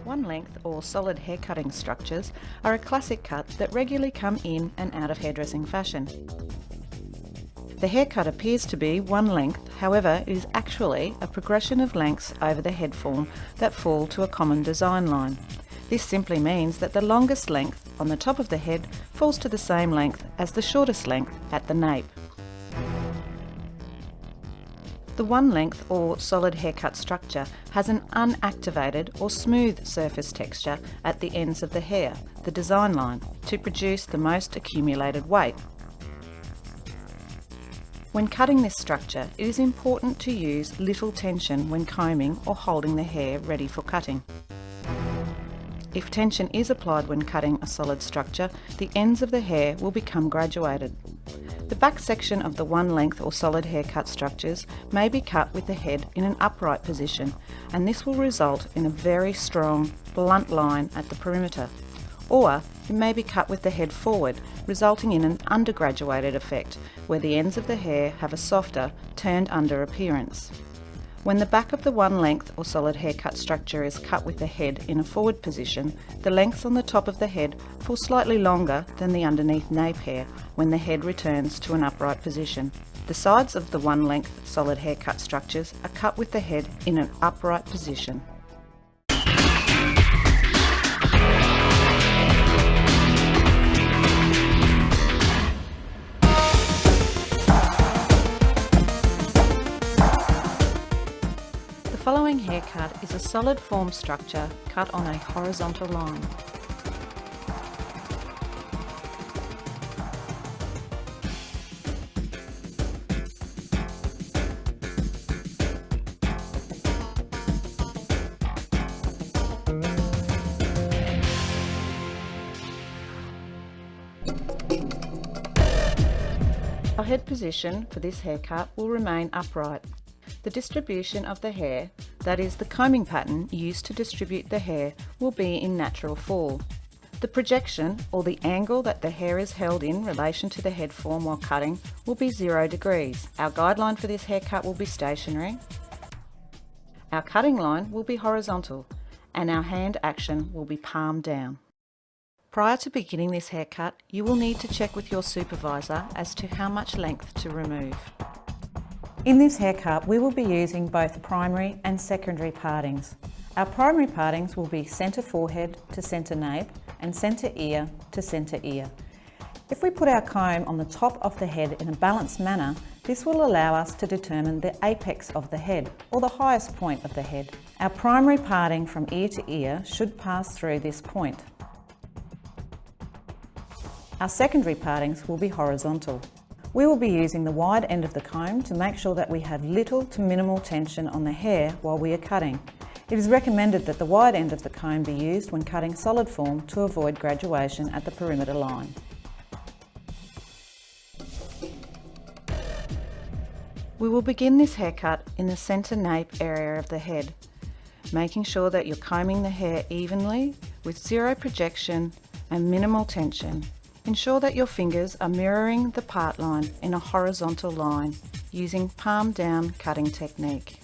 One length or solid hair cutting structures are a classic cut that regularly come in and out of hairdressing fashion. The haircut appears to be one length, however it is actually a progression of lengths over the head form that fall to a common design line. This simply means that the longest length on the top of the head falls to the same length as the shortest length at the nape. The one length or solid haircut structure has an unactivated or smooth surface texture at the ends of the hair, the design line, to produce the most accumulated weight. When cutting this structure, it is important to use little tension when combing or holding the hair ready for cutting. If tension is applied when cutting a solid structure, the ends of the hair will become graduated. The back section of the one length or solid haircut structures may be cut with the head in an upright position, and this will result in a very strong, blunt line at the perimeter. Or it may be cut with the head forward, resulting in an undergraduated effect, where the ends of the hair have a softer, turned under appearance. When the back of the one length or solid haircut structure is cut with the head in a forward position, the lengths on the top of the head fall slightly longer than the underneath nape hair when the head returns to an upright position. The sides of the one length solid haircut structures are cut with the head in an upright position. The following haircut is a solid form structure cut on a horizontal line. Our head position for this haircut will remain upright. The distribution of the hair, that is the combing pattern used to distribute the hair, will be in natural fall. The projection, or the angle that the hair is held in relation to the head form while cutting, will be 0 degrees. Our guideline for this haircut will be stationary. Our cutting line will be horizontal, and our hand action will be palm down. Prior to beginning this haircut, you will need to check with your supervisor as to how much length to remove. In this haircut, we will be using both primary and secondary partings. Our primary partings will be centre forehead to centre nape and centre ear to centre ear. If we put our comb on the top of the head in a balanced manner, this will allow us to determine the apex of the head, or the highest point of the head. Our primary parting from ear to ear should pass through this point. Our secondary partings will be horizontal. We will be using the wide end of the comb to make sure that we have little to minimal tension on the hair while we are cutting. It is recommended that the wide end of the comb be used when cutting solid form to avoid graduation at the perimeter line. We will begin this haircut in the centre nape area of the head, making sure that you're combing the hair evenly with 0 projection and minimal tension. Ensure that your fingers are mirroring the part line in a horizontal line using palm down cutting technique.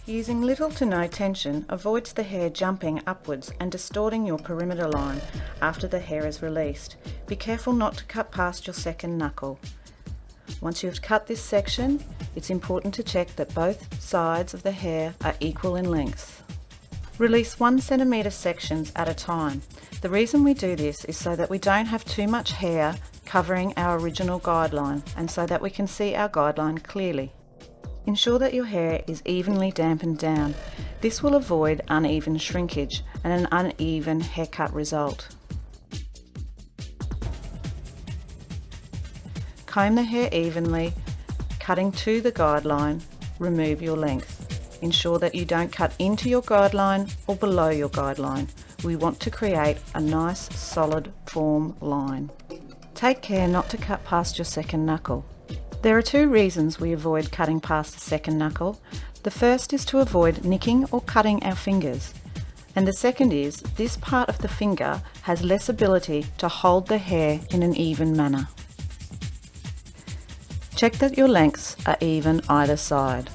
Using little to no tension avoids the hair jumping upwards and distorting your perimeter line after the hair is released. Be careful not to cut past your second knuckle. Once you have cut this section, it's important to check that both sides of the hair are equal in length. Release 1 centimetre sections at a time. The reason we do this is so that we don't have too much hair covering our original guideline, and so that we can see our guideline clearly. Ensure that your hair is evenly dampened down. This will avoid uneven shrinkage and an uneven haircut result. Comb the hair evenly, cutting to the guideline. Remove your length. Ensure that you don't cut into your guideline or below your guideline. We want to create a nice solid form line. Take care not to cut past your second knuckle. There are 2 reasons we avoid cutting past the second knuckle. The first is to avoid nicking or cutting our fingers, and the second is this part of the finger has less ability to hold the hair in an even manner. Check that your lengths are even either side.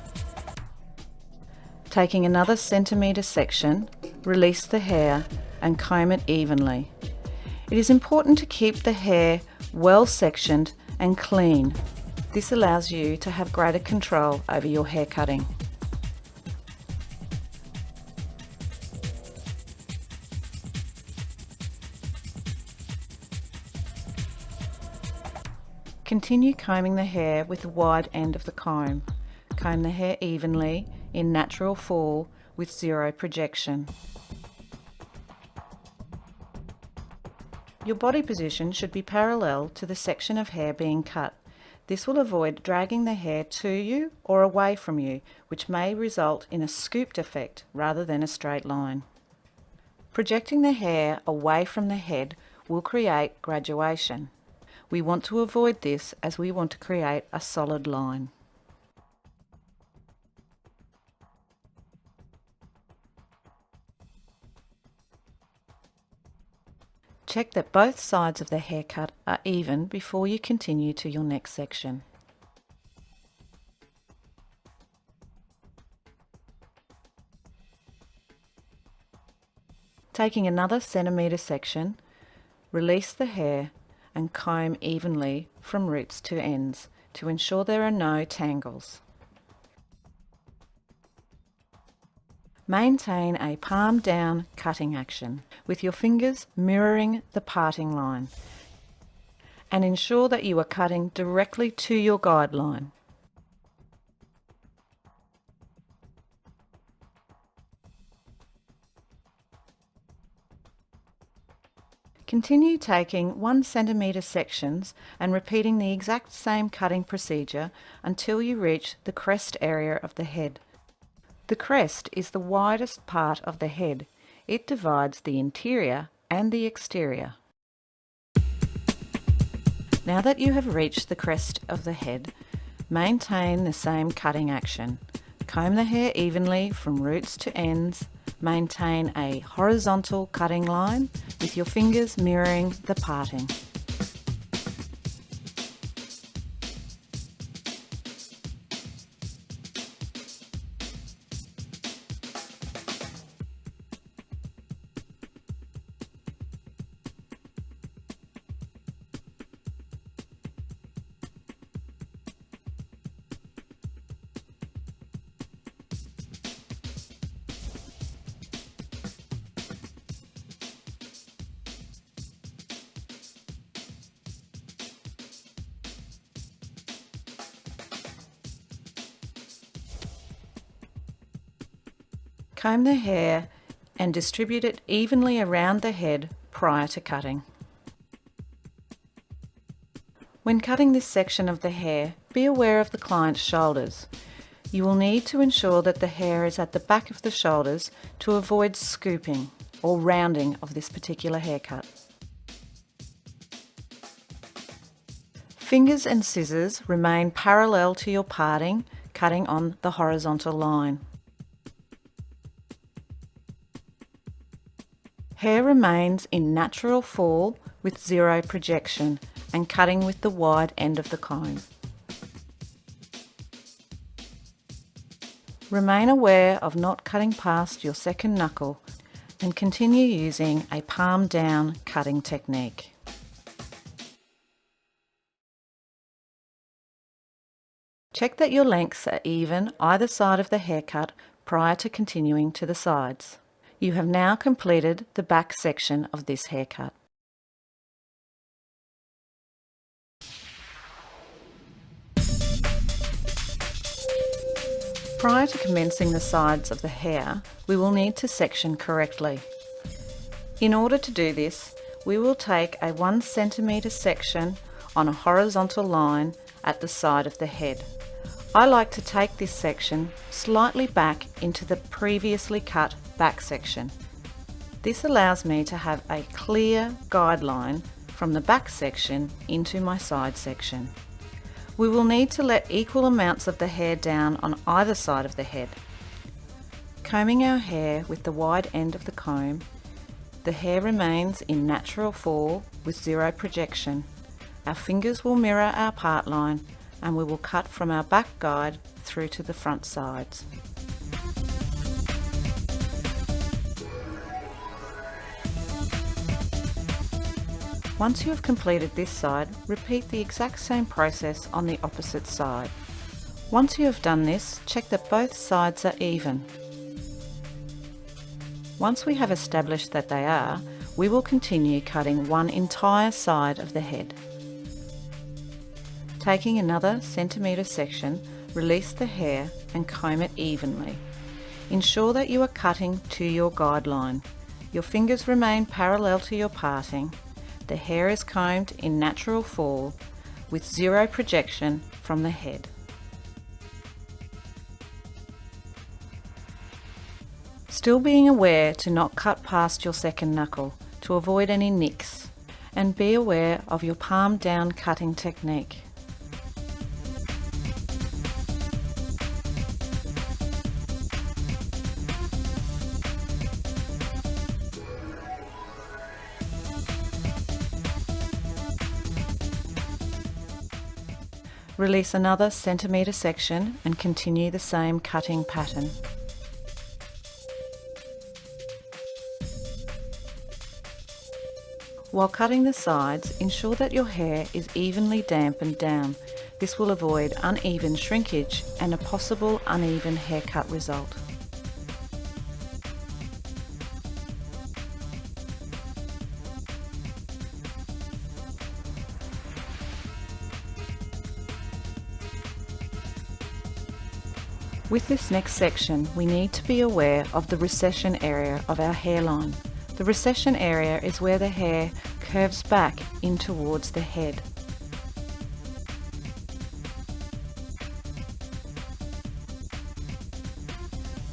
Taking another centimetre section, release the hair and comb it evenly. It is important to keep the hair well sectioned and clean. This allows you to have greater control over your hair cutting. Continue combing the hair with the wide end of the comb. Comb the hair evenly in natural fall with zero projection. Your body position should be parallel to the section of hair being cut. This will avoid dragging the hair to you or away from you, which may result in a scooped effect rather than a straight line. Projecting the hair away from the head will create graduation. We want to avoid this as we want to create a solid line. Check that both sides of the haircut are even before you continue to your next section. Taking another centimetre section, release the hair and comb evenly from roots to ends to ensure there are no tangles. Maintain a palm down cutting action with your fingers mirroring the parting line, and ensure that you are cutting directly to your guideline. Continue taking 1 centimetre sections and repeating the exact same cutting procedure until you reach the crest area of the head. The crest is the widest part of the head. It divides the interior and the exterior. Now that you have reached the crest of the head, maintain the same cutting action. Comb the hair evenly from roots to ends. Maintain a horizontal cutting line with your fingers mirroring the parting. Comb the hair and distribute it evenly around the head prior to cutting. When cutting this section of the hair, be aware of the client's shoulders. You will need to ensure that the hair is at the back of the shoulders to avoid scooping or rounding of this particular haircut. Fingers and scissors remain parallel to your parting, cutting on the horizontal line. Hair remains in natural fall with zero projection and cutting with the wide end of the comb. Remain aware of not cutting past your second knuckle and continue using a palm down cutting technique. Check that your lengths are even either side of the haircut prior to continuing to the sides. You have now completed the back section of this haircut. Prior to commencing the sides of the hair, we will need to section correctly. In order to do this, we will take a 1 centimetre section on a horizontal line at the side of the head. I like to take this section slightly back into the previously cut back section. This allows me to have a clear guideline from the back section into my side section. We will need to let equal amounts of the hair down on either side of the head. Combing our hair with the wide end of the comb, the hair remains in natural fall with zero projection. Our fingers will mirror our part line and we will cut from our back guide through to the front sides. Once you have completed this side, repeat the exact same process on the opposite side. Once you have done this, check that both sides are even. Once we have established that they are, we will continue cutting one entire side of the head. Taking another centimetre section, release the hair and comb it evenly. Ensure that you are cutting to your guideline. Your fingers remain parallel to your parting. The hair is combed in natural fall with zero projection from the head. Still being aware to not cut past your second knuckle to avoid any nicks, and be aware of your palm down cutting technique. Release another centimetre section and continue the same cutting pattern. While cutting the sides, ensure that your hair is evenly dampened down. This will avoid uneven shrinkage and a possible uneven haircut result. With this next section, we need to be aware of the recession area of our hairline. The recession area is where the hair curves back in towards the head.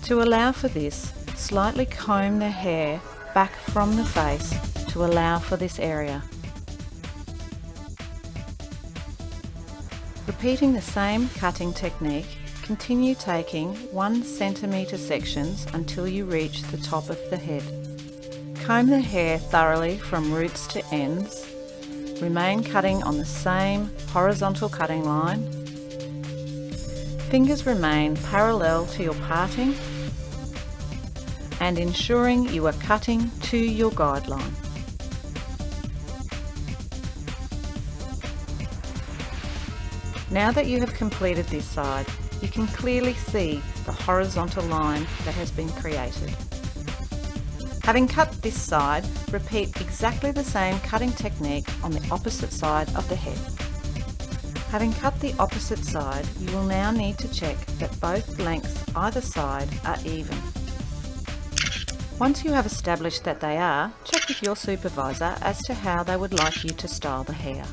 To allow for this, slightly comb the hair back from the face to allow for this area. Repeating the same cutting technique, continue taking 1 centimetre sections until you reach the top of the head. Comb the hair thoroughly from roots to ends. Remain cutting on the same horizontal cutting line. Fingers remain parallel to your parting and ensuring you are cutting to your guideline. Now that you have completed this side, you can clearly see the horizontal line that has been created. Having cut this side, repeat exactly the same cutting technique on the opposite side of the head. Having cut the opposite side, you will now need to check that both lengths either side are even. Once you have established that they are, check with your supervisor as to how they would like you to style the hair.